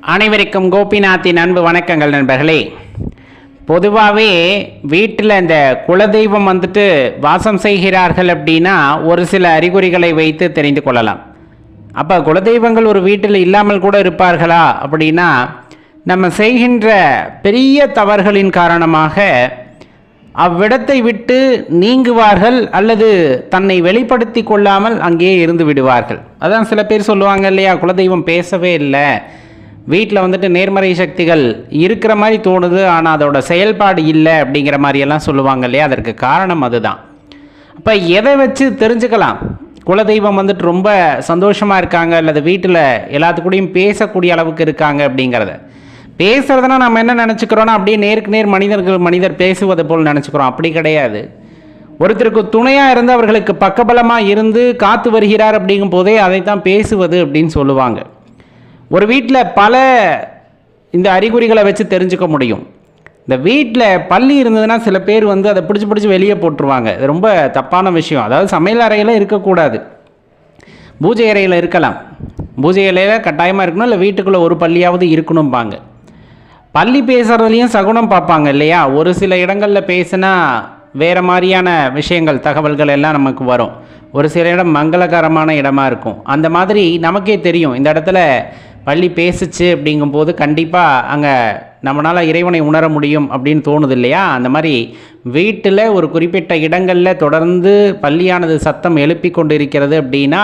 அனைவருக்கும் கோபிநாத்தின் அன்பு வணக்கங்கள் நண்பர்களே. பொதுவாகவே வீட்டில் இந்த குலதெய்வம் வாசம் செய்கிறார்கள் அப்படின்னா ஒரு சில அறிகுறிகளை வைத்து தெரிந்து கொள்ளலாம். அப்போ குலதெய்வங்கள் ஒரு வீட்டில் இல்லாமல் கூட இருப்பார்களா அப்படின்னா, நம்ம செய்கின்ற பெரிய தவறுகளின் காரணமாக அவ்விடத்தை விட்டு நீங்குவார்கள் அல்லது தன்னை வெளிப்படுத்தி கொள்ளாமல் அங்கேயே இருந்து விடுவார்கள். அதான் சில பேர் சொல்லுவாங்க இல்லையா, குலதெய்வம் பேசவே இல்லை, வீட்டில் நேர்மறை சக்திகள் இருக்கிற மாதிரி தோணுது, ஆனால் அதோட செயல்பாடு இல்லை அப்படிங்கிற மாதிரியெல்லாம் சொல்லுவாங்க இல்லையா. அதற்கு காரணம் அதுதான். அப்போ எதை வச்சு தெரிஞ்சுக்கலாம் குலதெய்வம் ரொம்ப சந்தோஷமாக இருக்காங்க அல்லது வீட்டில் எல்லாத்துக்கூடையும் பேசக்கூடிய அளவுக்கு இருக்காங்க அப்படிங்கிறத? பேசுகிறதுனா நம்ம என்ன நினச்சிக்கிறோன்னா, அப்படியே நேருக்கு நேர் மனிதர் பேசுவது போல் நினச்சிக்கிறோம். அப்படி கிடையாது. ஒருத்தருக்கு துணையாக இருந்து அவர்களுக்கு பக்கபலமாக இருந்து காத்து வருகிறார் அப்படிங்கும் போதே அதைத்தான் பேசுவது அப்படின்னு சொல்லுவாங்க. ஒரு வீட்டில் பல இந்த அறிகுறிகளை வச்சு தெரிஞ்சுக்க முடியும். இந்த வீட்டில் பள்ளி இருந்ததுன்னா சில பேர் அதை பிடிச்சி வெளியே போட்டுருவாங்க. இது ரொம்ப தப்பான விஷயம். அதாவது சமையல் அறையில் இருக்கக்கூடாது, பூஜை அறையில் இருக்கலாம். பூஜை அறையில் கட்டாயமாக இருக்கணும், இல்லை வீட்டுக்குள்ளே ஒரு பள்ளியாவது இருக்கணும்பாங்க. பள்ளி பேசுகிறதுலையும் சகுனம் பார்ப்பாங்க இல்லையா. ஒரு சில இடங்களில் பேசுனா வேறு மாதிரியான விஷயங்கள் தகவல்கள் எல்லாம் நமக்கு வரும். ஒரு சில இடம் மங்களகரமான இடமா இருக்கும். அந்த மாதிரி நமக்கே தெரியும், இந்த இடத்துல பள்ளி பேசுச்சு அப்படிங்கும்போது கண்டிப்பாக அங்கே நம்மளால் இறைவனை உணர முடியும் அப்படின்னு தோணுது இல்லையா. அந்த மாதிரி வீட்டில் ஒரு குறிப்பிட்ட இடங்களில் தொடர்ந்து பள்ளியானது சத்தம் எழுப்பி கொண்டு இருக்கிறது அப்படின்னா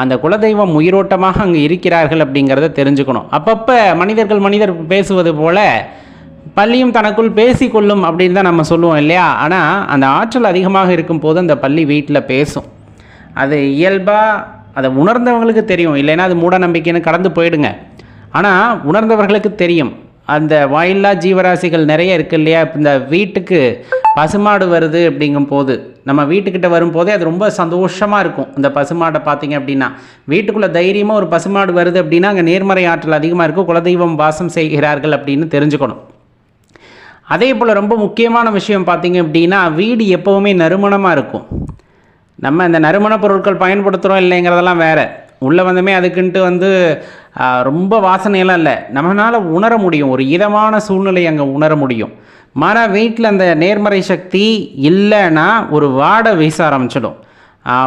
அந்த குலதெய்வம் உயிரோட்டமாக அங்கே இருக்கிறார்கள் அப்படிங்கிறத தெரிஞ்சுக்கணும். அப்பப்போ மனிதர் பேசுவது போல் பள்ளியும் தனக்குள் பேசிக்கொள்ளும் அப்படின்னு தான் நம்ம சொல்லுவோம் இல்லையா. ஆனால் அந்த ஆற்றல் அதிகமாக இருக்கும் போது அந்த பள்ளி வீட்டில் பேசும். அது இயல்பாக அதை உணர்ந்தவங்களுக்கு தெரியும், இல்லைன்னா அது மூட நம்பிக்கைன்னு கடந்து போயிடுங்க. ஆனால் உணர்ந்தவர்களுக்கு தெரியும். அந்த வாயில்லா ஜீவராசிகள் நிறைய இருக்குது இல்லையா. இப்போ இந்த வீட்டுக்கு பசுமாடு வருது அப்படிங்கும் போது, நம்ம வீட்டுக்கிட்ட வரும்போதே அது ரொம்ப சந்தோஷமாக இருக்கும். இந்த பசுமாடை பார்த்தீங்க அப்படின்னா, வீட்டுக்குள்ளே தைரியமாக ஒரு பசுமாடு வருது அப்படின்னா அங்கே நேர்மறை ஆற்றல் அதிகமாக இருக்கும், குலதெய்வம் வாசம் செய்கிறார்கள் அப்படின்னு தெரிஞ்சுக்கணும். அதே போல் ரொம்ப முக்கியமான விஷயம் பார்த்தீங்க அப்படின்னா, வீடு எப்போவுமே நறுமணமாக இருக்கும். நம்ம இந்த நறுமண பொருட்கள் பயன்படுத்துகிறோம் இல்லைங்கிறதெல்லாம் வேறு. உள்ளே வந்தமே அதுக்குன்ட்டு ரொம்ப வாசனையெல்லாம் இல்லை, நம்மளால் உணர முடியும். ஒரு இதமான சூழ்நிலை அங்கே உணர முடியும். ஆனால் வீட்டில் அந்த நேர்மறை சக்தி இல்லைன்னா ஒரு வாடை வீச ஆரம்பிச்சிடும்.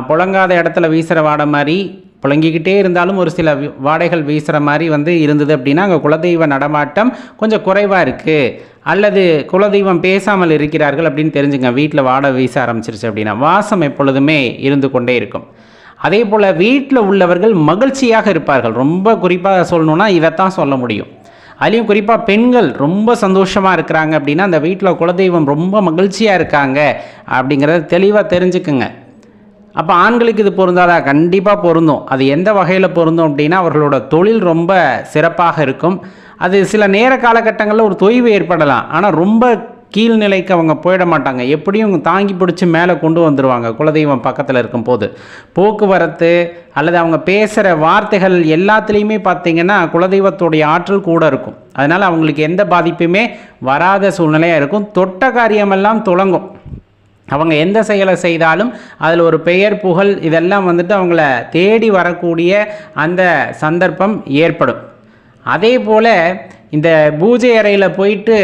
புழங்காத இடத்துல வீசுகிற வாடை மாதிரி, புழங்கிக்கிட்டே இருந்தாலும் ஒரு சில வாடைகள் வீசுகிற மாதிரி இருந்தது அப்படின்னா அங்கே குலதெய்வ நடமாட்டம் கொஞ்சம் குறைவாக இருக்குது, அல்லது குலதெய்வம் பேசாமல் இருக்கிறார்கள் அப்படின்னு தெரிஞ்சுங்க. வீட்டில் வாடை வீச ஆரம்பிச்சிருச்சு அப்படின்னா வாசம் எப்பொழுதுமே இருந்து கொண்டே இருக்கும். அதே போல் வீட்டில் உள்ளவர்கள் மகிழ்ச்சியாக இருப்பார்கள். ரொம்ப குறிப்பாக சொல்லணுன்னா இதைத்தான் சொல்ல முடியும். அதுலேயும் குறிப்பாக பெண்கள் ரொம்ப சந்தோஷமாக இருக்கிறாங்க அப்படின்னா அந்த வீட்டில் குலதெய்வம் ரொம்ப மகிழ்ச்சியாக இருக்காங்க அப்படிங்கிறத தெளிவாக தெரிஞ்சுக்குங்க. அப்போ ஆண்களுக்கு இது பொருந்தாதா? கண்டிப்பாக பொருந்தும். அது எந்த வகையில் பொருந்தும் அப்படின்னா, அவர்களோட தொழில் ரொம்ப சிறப்பாக இருக்கும். அது சில நேர காலகட்டங்களில் ஒரு தொய்வு ஏற்படலாம், ஆனால் ரொம்ப கீழ்நிலைக்கு அவங்க போயிட மாட்டாங்க. எப்படியும் தாங்கி பிடிச்சி மேலே கொண்டு வந்துடுவாங்க குலதெய்வம் பக்கத்தில் இருக்கும்போது. போக்குவரத்து அல்லது அவங்க பேசுகிற வார்த்தைகள் எல்லாத்துலேயுமே பார்த்திங்கன்னா குலதெய்வத்துடைய ஆற்றல் கூட இருக்கும். அதனால் அவங்களுக்கு எந்த பாதிப்புமே வராத சூழ்நிலையாக இருக்கும். தொட்ட காரியமெல்லாம் துலங்கும். அவங்க எந்த செயலை செய்தாலும் அதில் ஒரு பெயர் புகழ் இதெல்லாம் அவங்கள தேடி வரக்கூடிய அந்த சந்தர்ப்பம் ஏற்படும். அதே போல் இந்த பூஜை அறையில் போயிட்டு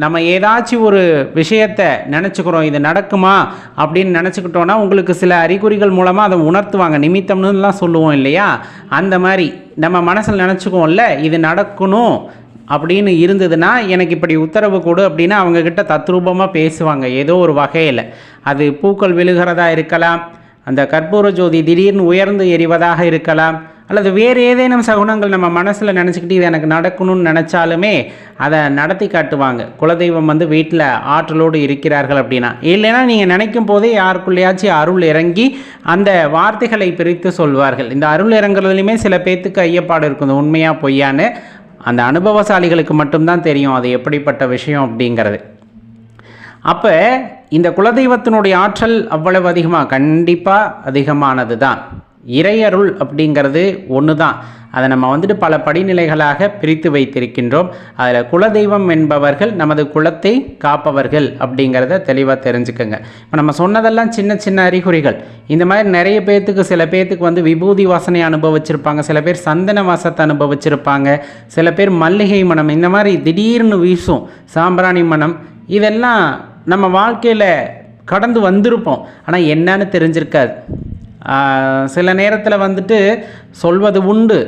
நம்ம ஏதாச்சும் ஒரு விஷயத்தை நினச்சிக்கிறோம், இது நடக்குமா அப்படின்னு நினச்சிக்கிட்டோன்னா உங்களுக்கு சில அறிகுறிகள் மூலமாக அதை உணர்த்துவாங்க. நிமித்தம்னுலாம் சொல்லுவோம் இல்லையா. அந்த மாதிரி நம்ம மனசில் நினச்சிக்குவோம்ல, இது நடக்கணும் அப்படின்னு இருந்ததுன்னா எனக்கு இப்படி உத்தரவு கொடு அப்படின்னா அவங்கக்கிட்ட தத்ரூபமாக பேசுவாங்க. ஏதோ ஒரு வகையில் அது பூக்கள் விழுகிறதா இருக்கலாம், அந்த கற்பூர ஜோதி திடீர்னு உயர்ந்து எறிவதாக இருக்கலாம், அல்லது வேறு ஏதேனும் சகுனங்கள் நம்ம மனசில் நினச்சிக்கிட்டு இது எனக்கு நடக்கணும்னு நினச்சாலுமே அதை நடத்தி காட்டுவாங்க. குலதெய்வம் வீட்டில் ஆற்றலோடு இருக்கிறார்கள் அப்படின்னா. இல்லைன்னா நீங்கள் நினைக்கும் போதே யாருக்குள்ளேயாச்சும் அருள் இறங்கி அந்த வார்த்தைகளை பிரித்து சொல்வார்கள். இந்த அருள் இறங்குறதுலையுமே சில பேர்த்துக்கு ஐயப்பாடு இருக்கும், இந்த உண்மையாக பொய்யான்னு. அந்த அனுபவசாலிகளுக்கு மட்டும்தான் தெரியும் அது எப்படிப்பட்ட விஷயம் அப்படிங்கிறது. அப்போ இந்த குலதெய்வத்தினுடைய ஆற்றல் அவ்வளவு அதிகமாக, கண்டிப்பாக அதிகமானது தான். இறையருள் அப்படிங்கிறது ஒன்று தான். அதை நம்ம வந்துட்டு பல படிநிலைகளாக பிரித்து வைத்திருக்கின்றோம். அதில் குலதெய்வம் என்பவர்கள் நமது குலத்தை காப்பவர்கள் அப்படிங்கிறத தெளிவாக தெரிஞ்சுக்கோங்க. இப்போ நம்ம சொன்னதெல்லாம் சின்ன சின்ன அறிகுறிகள். இந்த மாதிரி நிறைய பேர்த்துக்கு, சில பேர்த்துக்கு வந்து விபூதி வாசனை அனுபவிச்சிருப்பாங்க, சில பேர் சந்தன வாசத்தை அனுபவிச்சிருப்பாங்க, சில பேர் மல்லிகை மனம், இந்த மாதிரி திடீர்னு வீசும் சாம்பிராணி மனம். இதெல்லாம் நம்ம வாழ்க்கையில் கடந்து வந்திருப்போம், ஆனால் என்னன்னு தெரிஞ்சிருக்காது. சில நேரத்தில் வந்துட்டு சொல்வது உண்டு,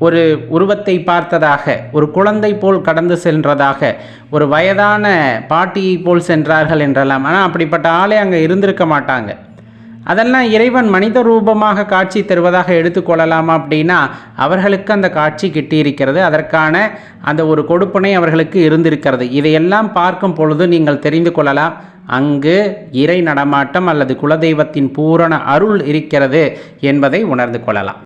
ஒரு உருவத்தை பார்த்ததாக, ஒரு குழந்தை போல் கடந்து சென்றதாக, ஒரு வயதான பாட்டியை போல் சென்றார்கள் என்றெல்லாம். ஆனால் அப்படிப்பட்ட ஆளே அங்கே இருந்திருக்க மாட்டாங்க. அதெல்லாம் இறைவன் மனித ரூபமாக காட்சி தருவதாக எடுத்துக்கொள்ளலாமா அப்படின்னா, அவர்களுக்கு அந்த காட்சி கிட்டியிருக்கிறது, அதற்கான அந்த ஒரு கொடுப்பனை அவர்களுக்கு இருந்திருக்கிறது. இதையெல்லாம் பார்க்கும் பொழுது நீங்கள் தெரிந்து கொள்ளலாம், அங்கு இறை நடமாட்டம் அல்லது குலதெய்வத்தின் பூரண அருள் இருக்கிறது என்பதை உணர்ந்து கொள்ளலாம்.